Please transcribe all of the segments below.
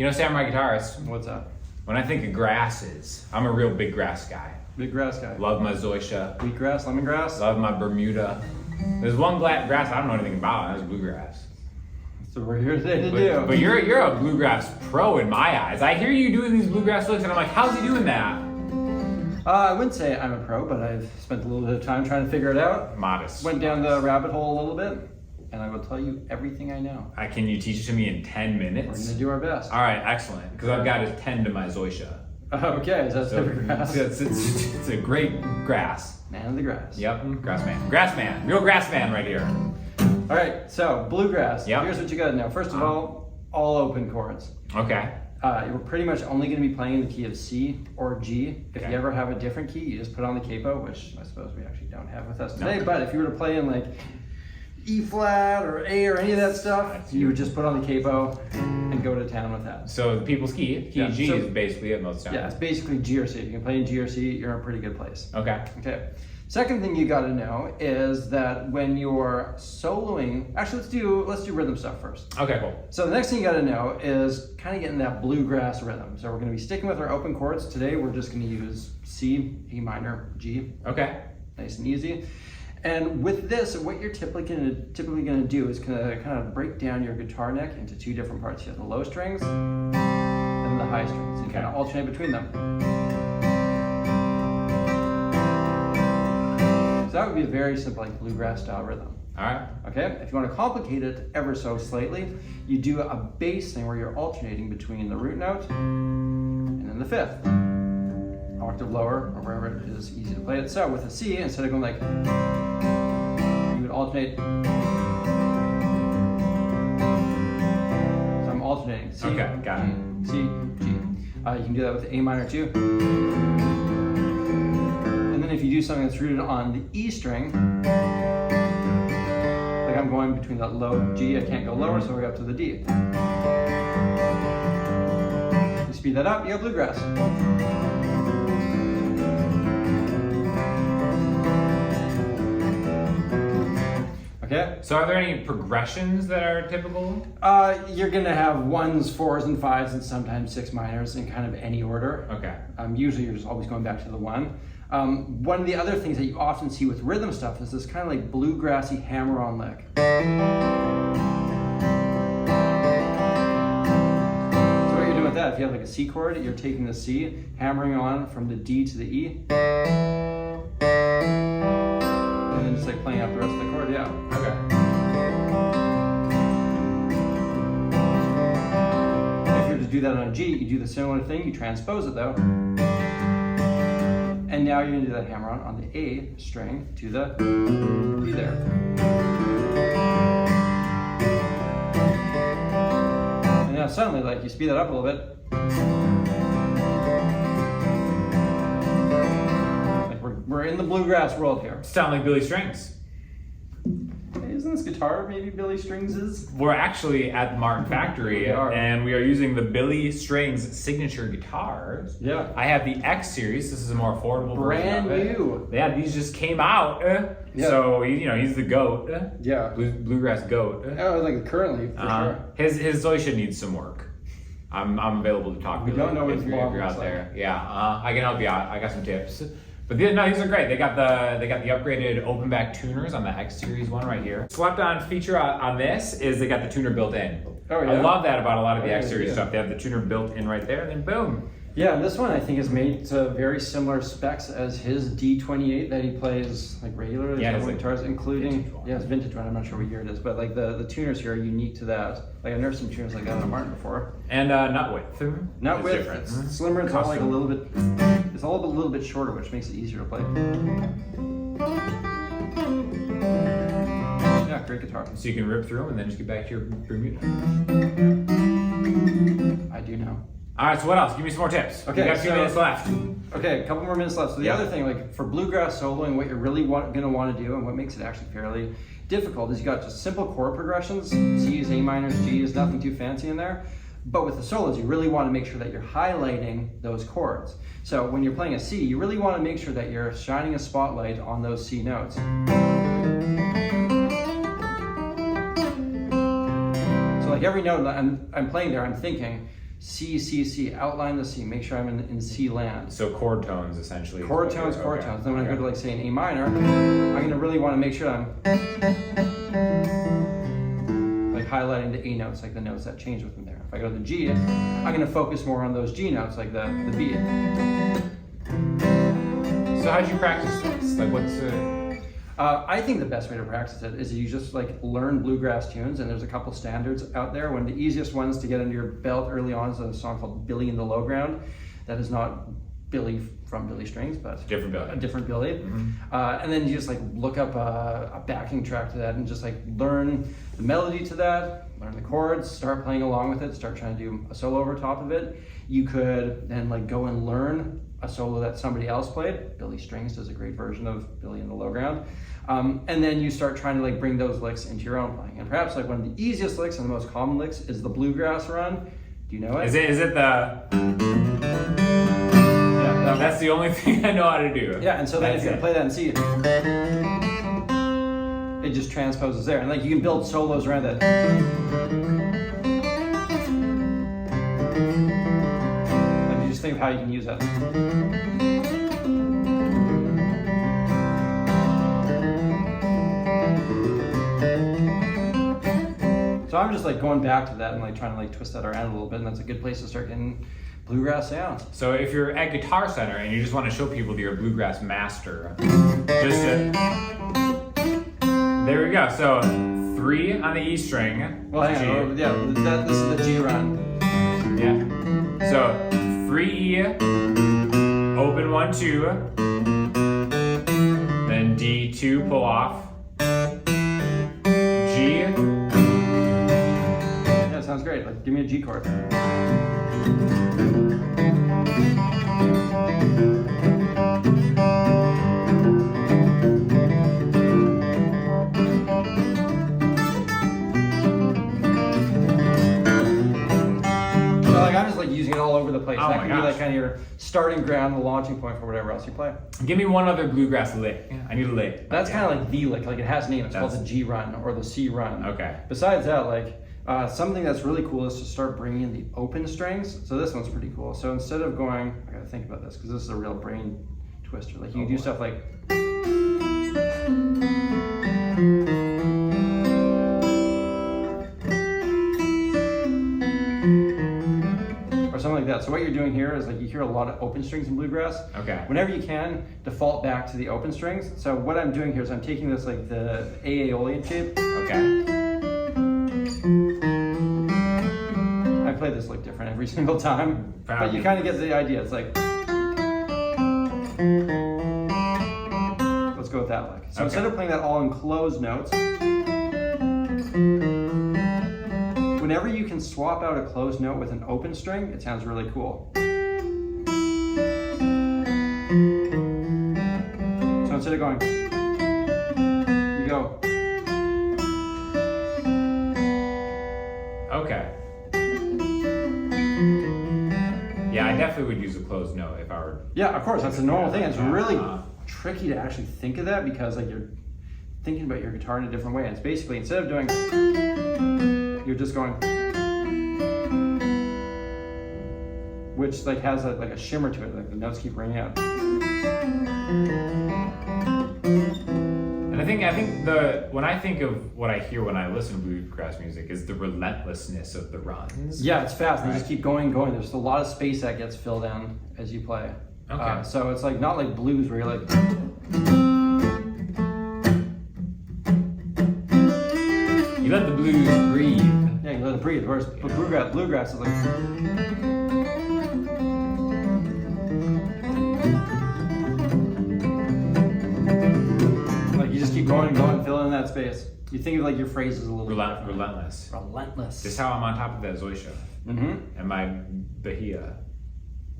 You know, Samurai guitarist, What's up? when I think of grasses, I'm a real big grass guy. Big grass guy. Love my zoysia. Wheatgrass, lemongrass. Love my Bermuda. There's one grass I don't know anything about, and that's bluegrass. That's what we're here today to do. But you're a bluegrass pro in my eyes. I hear you doing these bluegrass licks, and I'm like, how's he doing that? I wouldn't say I'm a pro, but I've spent a little bit of time trying to figure it out. Modest. Went down the rabbit hole a little bit, and I will tell you everything I know. Can you teach it to me in 10 minutes? We're gonna do our best. All right, excellent. Because I've got to tend to my zoysia. Okay, is that So type of grass? it's a great grass. Man of the grass. Yep, grass man. Grass man. Real grass man right here. All right, so bluegrass. Yep. Here's what you gotta know. First of all open chords. Okay. You're pretty much only going to be playing the key of C or G. If Okay. you ever have a different key, you just put on the capo, which I suppose we actually don't have with us today. No. But if you were to play in like E flat or A or any of that stuff, you would just put on the capo and go to town with that. So the people's key G so- is basically it most times. Yeah, it's basically G or C. If you can play in G or C, you're in a pretty good place. Okay. Okay. Second thing you got to know is that when you're soloing, actually let's do rhythm stuff first. Okay, cool. So the next thing you got to know is kind of getting that bluegrass rhythm. So we're going to be sticking with our open chords. Today we're just going to use C, A minor, G. Okay. Nice and easy. And with this, what you're typically going to do is kind of break down your guitar neck into two different parts. You have the low strings and the high strings. You kind of alternate between them. So that would be a very simple like bluegrass style rhythm. All right. Okay, if you want to complicate it ever so slightly, you do a bass thing where you're alternating between the root note and then the fifth. An octave lower or wherever it is easy to play it. So with a C, instead of going like, you would alternate. So I'm alternating C, Okay, got it. G, C, G. You can do that with A minor too. And then if you do something that's rooted on the E string, like I'm going between that low G, I can't go lower, so we're up to the D. You speed that up, you have bluegrass. Okay. So are there any progressions that are typical? You're gonna have ones, fours, and fives, and sometimes six minors in kind of any order. Okay. Usually you're just always going back to the one. One of the other things that you often see with rhythm stuff is this kind of like bluegrassy hammer-on lick. So what you're doing with that, if you have like a C chord, you're taking the C, hammering on from the D to the E, and then just like playing out the rest of the chord, yeah. Okay. If you were to do that on a G, you do the similar thing, you transpose it though. And now you're gonna do that hammer on the A string to the E there. And now suddenly, like you speed that up a little bit. Like we're in the bluegrass world here. Sound like Billy Strings. Hey, isn't this guitar maybe Billy Strings'? We're actually at the Martin Factory, We are. and we are using the Billy Strings signature guitars. Yeah. I have the X series. This is a more affordable Brand version of it. new. Yeah, these just came out. Yeah. So he's the goat. Yeah. Bluegrass goat. Oh, like currently, for sure. His Zoysia needs some work. I'm available to talk. We Billy, don't know what if his you're log out looks like. there. Yeah, I can help you out. I got some tips. But these are great. They got the upgraded open back tuners on the X series one right here. Swapped on feature on this is they got the tuner built in. Oh, yeah? I love that about a lot of the X series Yeah. stuff. They have the tuner built in right there, and then boom. Yeah, and this one I think is made to very similar specs as his D28 that he plays like regularly. Yeah, on it's like guitars, including vintage one. it's vintage one. I'm not sure what year it is, but like the tuners here are unique to that. Like I've never seen tuners like that on a Martin before. And nut width. Not is with different. it's slimmer. It's all like a Custom. little bit. It's all a little bit shorter, which makes it easier to play. Yeah, great guitar. So you can rip through them and then just get back to your Bermuda. I do know. All right, so what else? Give me some more tips. Okay, We got a few so- minutes left. Okay, a couple more minutes left. So the Yeah. other thing, like for bluegrass soloing, what you're really going to want to do, and what makes it actually fairly difficult, is you got just simple chord progressions. C's, A minors, G's, nothing too fancy in there. But with the solos, you really want to make sure that you're highlighting those chords. So when you're playing a C, you really want to make sure that you're shining a spotlight on those C notes. So like every note I'm playing there, I'm thinking C, C, C, outline the C, make sure I'm in C land. So chord tones, essentially. Chord tones. Then when I go to like say an A minor, I'm gonna really want to make sure I'm like highlighting the A notes, like the notes that change within there. If I go to the G, I'm gonna focus more on those G notes, like the B. So how'd you practice this? Like what's I think the best way to practice it is you just like learn bluegrass tunes, and there's a couple standards out there. One of the easiest ones to get under your belt early on is a song called Billy in the Low Ground. That is not Billy from Billy Strings, but different Billy. A different Billy. Mm-hmm. And then you just like look up a backing track to that and just like learn the melody to that, learn the chords, start playing along with it, start trying to do a solo over top of it. You could then like go and learn a solo that somebody else played. Billy Strings does a great version of Billy in the Low Ground. And then you start trying to like bring those licks into your own playing. And perhaps like one of the easiest licks and the most common licks is the bluegrass run. Do you know it? Is it the? Yeah, that's the only thing I know how to do. Yeah, and so then if you play that and see it, it just transposes there. And like you can build solos around that. And you just think of how you can use that. So I'm just like going back to that and like trying to like twist that around a little bit, and that's a good place to start getting bluegrass sounds. So if you're at Guitar Center and you just want to show people that you're a bluegrass master, there we go. So 3 on the E string. Well, hang on. Yeah, this is the G run. Yeah. So 3 E, open 1 2, then D 2 pull off, G. Sounds great. Like, give me a G chord. So like I'm just like using it all over the place. Oh that my can be gosh. like kind of your starting ground, the launching point for whatever else you play. Give me one other bluegrass lick. I need a lick. That's kind of like the lick. Like it has a name. It's called the G run or the C run. Okay. Besides that, like something that's really cool is to start bringing in the open strings. So this one's pretty cool. So instead of going, I gotta think about this because this is a real brain twister. Like you do stuff like, or something like that. So what you're doing here is like you hear a lot of open strings in bluegrass. Okay. Whenever you can, default back to the open strings. So what I'm doing here is I'm taking this like the A aeolian shape. Okay. I play this like different every single time, but you kind of get the idea. It's like, let's go with that lick. So instead of playing that all in closed notes, whenever you can swap out a closed note with an open string, it sounds really cool. So instead of going, you go. Okay. Yeah, I definitely would use a closed note if I were. Yeah, of course, that's a normal thing. It's really tricky to actually think of that because like you're thinking about your guitar in a different way. It's basically instead of doing, you're just going, which like has like a shimmer to it. Like the notes keep ringing out. And I think when I think of what I hear when I listen to bluegrass music is the relentlessness of the runs. Yeah, it's fast. They just keep going. There's a lot of space that gets filled in as you play. Okay. So it's like not like blues where you're like. You let the blues breathe. Yeah, you let it breathe. Whereas bluegrass is like. Like you just keep going, fill in that space. You think of like your phrases a little bit. Relentless. Relentless. Just how I'm on top of that Zoysha. Mm-hmm. And my Bahia.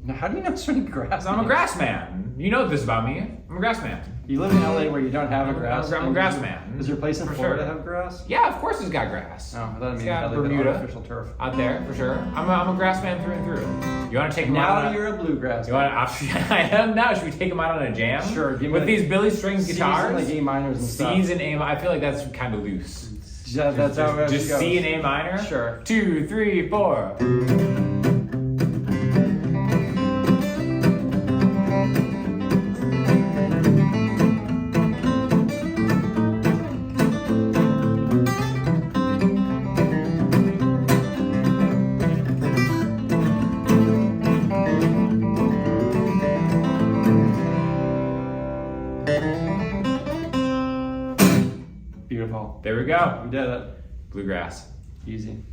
Now, how do you know so many grass? I'm a grass man. You know this about me. I'm a grass man. You live in LA where you don't have a grass. I'm a grass man. Does your place in For Florida sure. have grass? Yeah, of course it's got grass. Oh, I thought it It's meant got you had like Bermuda. an artificial turf. Out there, for sure. I'm a grass man through and through. You want to take him out Now on you're a bluegrass. You want? I am now. Should we take him out on a jam? Sure. Give me With like these Billy Strings C's guitars. and like A minors and stuff. C's and A. I feel like that's kind of loose. Yeah, that's how it Just goes. C and A minor. Sure. 2, 3, 4. Beautiful. There we go. We did it. Bluegrass. Easy.